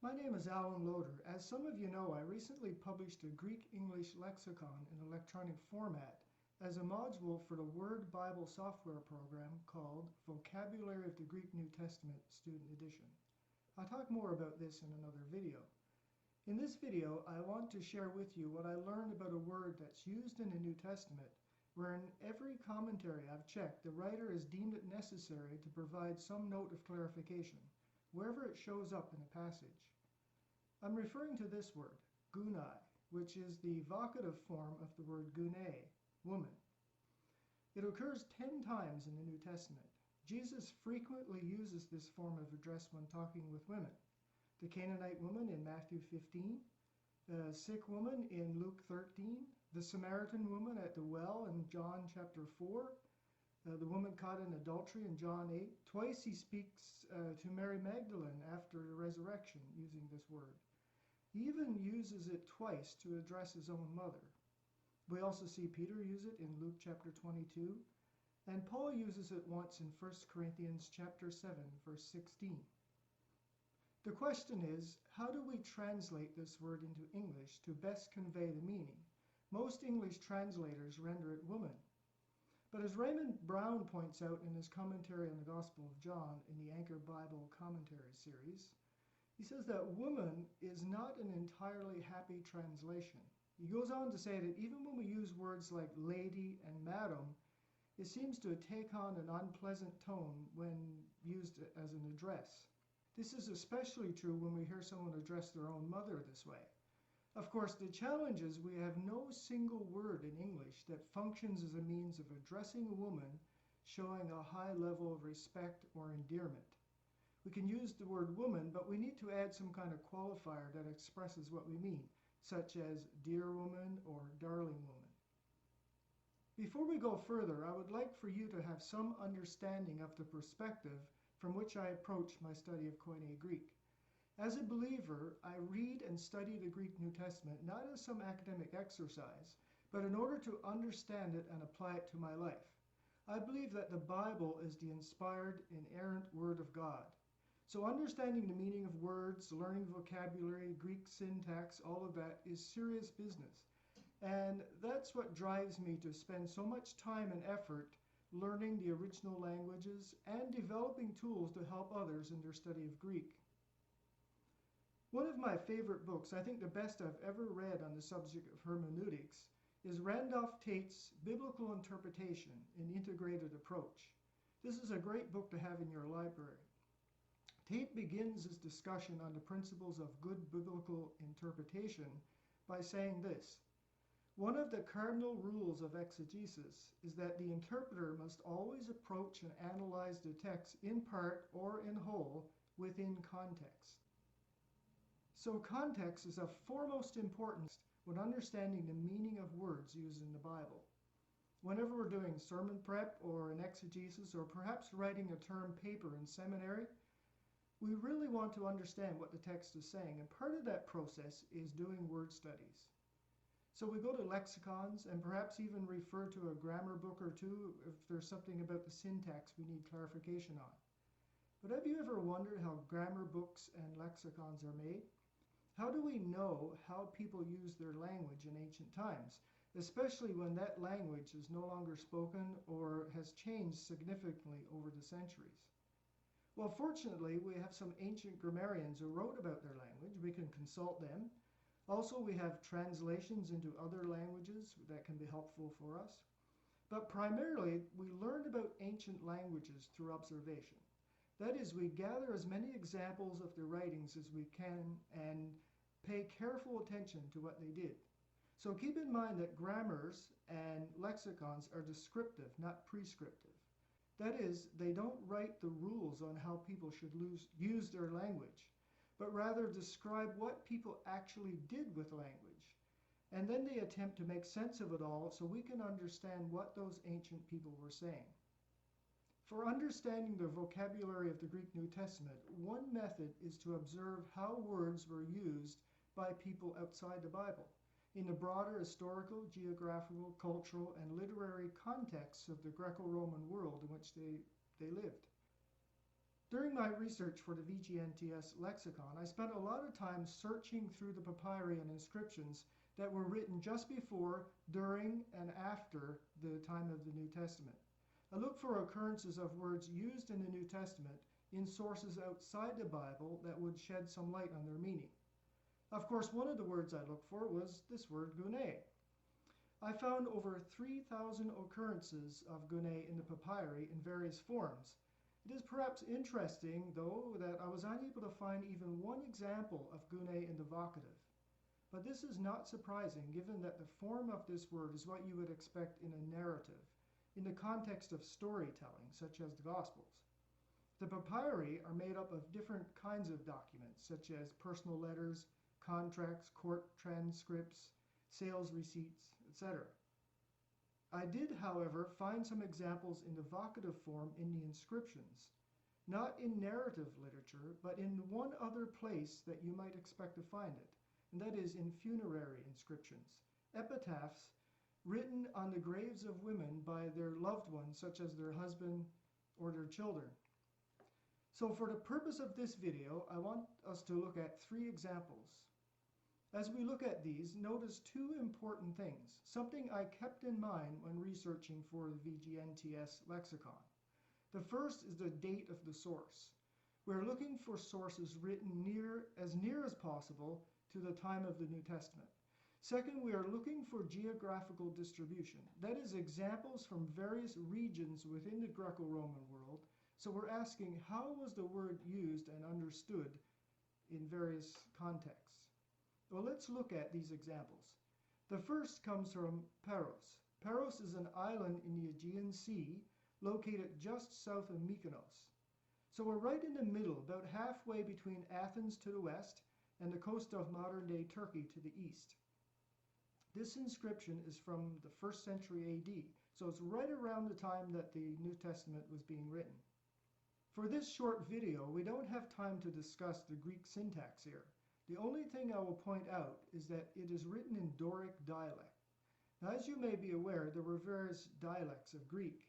My name is Alan Loader. As some of you know, I recently published a Greek-English lexicon in electronic format as a module for the Word Bible software program called Vocabulary of the Greek New Testament Student Edition. I'll talk more about this in another video. In this video, I want to share with you what I learned about a word that's used in the New Testament, where in every commentary I've checked, the writer has deemed it necessary to provide some note of clarification, wherever it shows up in a passage. I'm referring to this word, gune, which is the vocative form of the word gune, woman. It occurs 10 times in the New Testament. Jesus frequently uses this form of address when talking with women. The Canaanite woman in Matthew 15, the sick woman in Luke 13, the Samaritan woman at the well in John chapter 4, the woman caught in adultery in John 8. Twice he speaks to Mary Magdalene after the resurrection using this word. He even uses it twice to address his own mother. We also see Peter use it in Luke chapter 22, and Paul uses it once in 1 Corinthians chapter 7, verse 16. The question is, how do we translate this word into English to best convey the meaning? Most English translators render it woman. But as Raymond Brown points out in his commentary on the Gospel of John in the Anchor Bible Commentary series, he says that woman is not an entirely happy translation. He goes on to say that even when we use words like lady and madam, it seems to take on an unpleasant tone when used as an address. This is especially true when we hear someone address their own mother this way. Of course, the challenge is we have no single word in English that functions as a means of addressing a woman showing a high level of respect or endearment. We can use the word woman, but we need to add some kind of qualifier that expresses what we mean, such as dear woman or darling woman. Before we go further, I would like for you to have some understanding of the perspective from which I approach my study of Koine Greek. As a believer, I read and study the Greek New Testament not as some academic exercise, but in order to understand it and apply it to my life. I believe that the Bible is the inspired, inerrant Word of God. So understanding the meaning of words, learning vocabulary, Greek syntax, all of that is serious business. And that's what drives me to spend so much time and effort learning the original languages and developing tools to help others in their study of Greek. One of my favorite books, I think the best I've ever read on the subject of hermeneutics, is Randolph Tate's Biblical Interpretation, an Integrated Approach. This is a great book to have in your library. Tate begins his discussion on the principles of good biblical interpretation by saying this: one of the cardinal rules of exegesis is that the interpreter must always approach and analyze the text in part or in whole within context. So context is of foremost importance when understanding the meaning of words used in the Bible. Whenever we're doing sermon prep or an exegesis or perhaps writing a term paper in seminary, we really want to understand what the text is saying, and part of that process is doing word studies. So we go to lexicons and perhaps even refer to a grammar book or two if there's something about the syntax we need clarification on. But have you ever wondered how grammar books and lexicons are made? How do we know how people used their language in ancient times, especially when that language is no longer spoken or has changed significantly over the centuries? Well, fortunately, we have some ancient grammarians who wrote about their language. We can consult them. Also, we have translations into other languages that can be helpful for us. But primarily, we learn about ancient languages through observation. That is, we gather as many examples of their writings as we can and pay careful attention to what they did. So keep in mind that grammars and lexicons are descriptive, not prescriptive. That is, they don't write the rules on how people should use their language, but rather describe what people actually did with language. And then they attempt to make sense of it all so we can understand what those ancient people were saying. For understanding the vocabulary of the Greek New Testament, one method is to observe how words were used by people outside the Bible, in the broader historical, geographical, cultural, and literary contexts of the Greco-Roman world in which they lived. During my research for the VGNTS lexicon, I spent a lot of time searching through the papyri and inscriptions that were written just before, during, and after the time of the New Testament. I looked for occurrences of words used in the New Testament in sources outside the Bible that would shed some light on their meaning. Of course, one of the words I looked for was this word gune. I found over 3,000 occurrences of gune in the papyri in various forms. It is perhaps interesting, though, that I was unable to find even one example of gune in the vocative. But this is not surprising, given that the form of this word is what you would expect in a narrative, in the context of storytelling, such as the Gospels. The papyri are made up of different kinds of documents, such as personal letters, contracts, court transcripts, sales receipts, etc. I did, however, find some examples in the vocative form in the inscriptions, not in narrative literature, but in one other place that you might expect to find it, and that is in funerary inscriptions, epitaphs written on the graves of women by their loved ones, such as their husband or their children. So for the purpose of this video, I want us to look at 3 examples. As we look at these, notice 2 important things, something I kept in mind when researching for the VGNTS lexicon. The first is the date of the source. We're looking for sources written as near as possible to the time of the New Testament. Second, we are looking for geographical distribution. That is, examples from various regions within the Greco-Roman world. So we're asking, how was the word used and understood in various contexts? Well, let's look at these examples. The first comes from Paros. Paros is an island in the Aegean Sea, located just south of Mykonos. So we're right in the middle, about halfway between Athens to the west and the coast of modern-day Turkey to the east. This inscription is from the 1st century AD, so it's right around the time that the New Testament was being written. For this short video, we don't have time to discuss the Greek syntax here. The only thing I will point out is that it is written in Doric dialect. Now, as you may be aware, there were various dialects of Greek,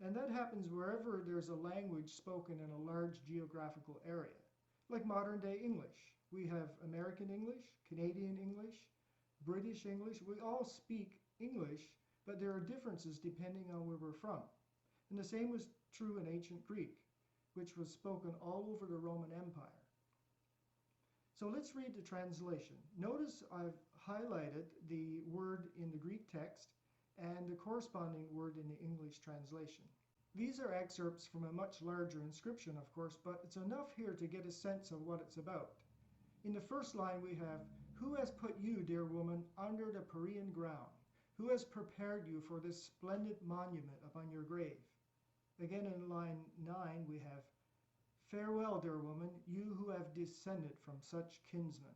and that happens wherever there's a language spoken in a large geographical area. Like modern-day English. We have American English, Canadian English, British English. We all speak English, but there are differences depending on where we're from. And the same was true in ancient Greek, which was spoken all over the Roman Empire. So let's read the translation. Notice I've highlighted the word in the Greek text and the corresponding word in the English translation. These are excerpts from a much larger inscription, of course, but it's enough here to get a sense of what it's about. In the first line we have, "Who has put you, dear woman, under the Perean ground? Who has prepared you for this splendid monument upon your grave?" Again in line 9 we have, "Farewell, dear woman, you who have descended from such kinsmen."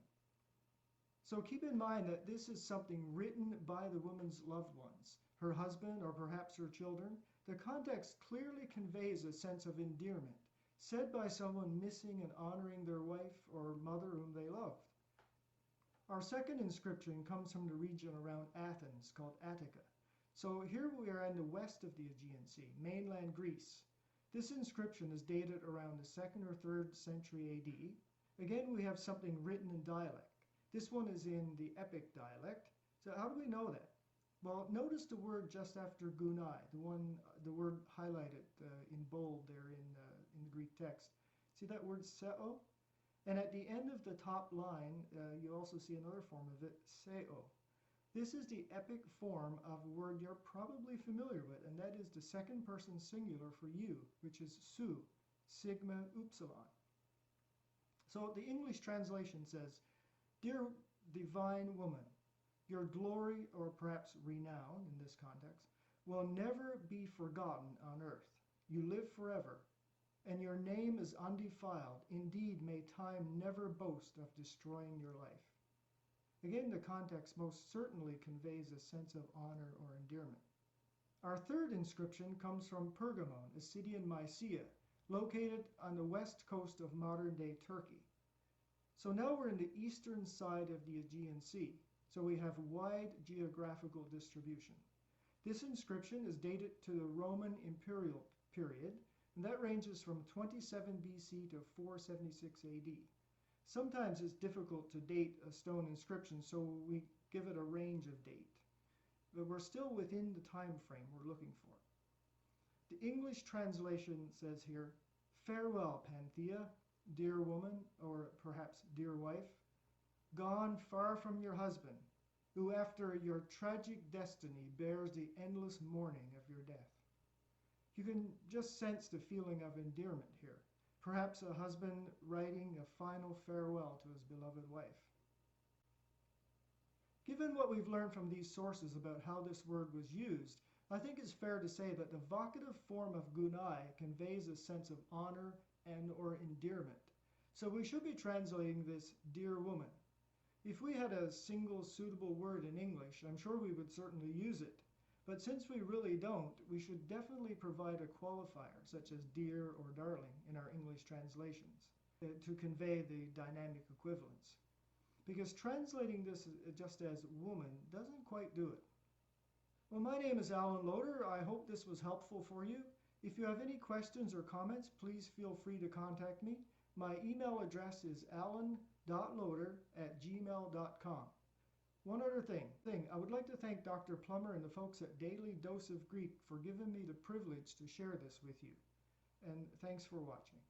So keep in mind that this is something written by the woman's loved ones, her husband or perhaps her children. The context clearly conveys a sense of endearment, said by someone missing and honoring their wife or mother whom they loved. Our second inscription comes from the region around Athens, called Attica. So here we are in the west of the Aegean Sea, mainland Greece. This inscription is dated around the 2nd or 3rd century AD. Again, we have something written in dialect. This one is in the epic dialect. So how do we know that? Well, notice the word just after gunai, the word highlighted in bold there in the Greek text. See that word seo? And at the end of the top line, you also see another form of it, seo. This is the epic form of a word you're probably familiar with, and that is the second person singular for you, which is su, sigma upsilon. So the English translation says, "Dear divine woman, your glory, or perhaps renown in this context, will never be forgotten on earth. You live forever, and your name is undefiled. Indeed, may time never boast of destroying your life." Again, the context most certainly conveys a sense of honor or endearment. Our third inscription comes from Pergamon, a city in Mysia, located on the west coast of modern-day Turkey. So now we're in the eastern side of the Aegean Sea, so we have wide geographical distribution. This inscription is dated to the Roman imperial period, and that ranges from 27 BC to 476 AD. Sometimes it's difficult to date a stone inscription, so we give it a range of date. But we're still within the time frame we're looking for. The English translation says here, "Farewell, Panthea, dear woman," or perhaps dear wife, "gone far from your husband, who after your tragic destiny bears the endless mourning of your death." You can just sense the feeling of endearment here. Perhaps a husband writing a final farewell to his beloved wife. Given what we've learned from these sources about how this word was used, I think it's fair to say that the vocative form of gune conveys a sense of honor and or endearment. So we should be translating this "dear woman." If we had a single suitable word in English, I'm sure we would certainly use it. But since we really don't, we should definitely provide a qualifier, such as dear or darling, in our English translations to convey the dynamic equivalence. Because translating this just as woman doesn't quite do it. Well, my name is Alan Loader. I hope this was helpful for you. If you have any questions or comments, please feel free to contact me. My email address is alan.loader@gmail.com. One other thing, I would like to thank Dr. Plummer and the folks at Daily Dose of Greek for giving me the privilege to share this with you. And thanks for watching.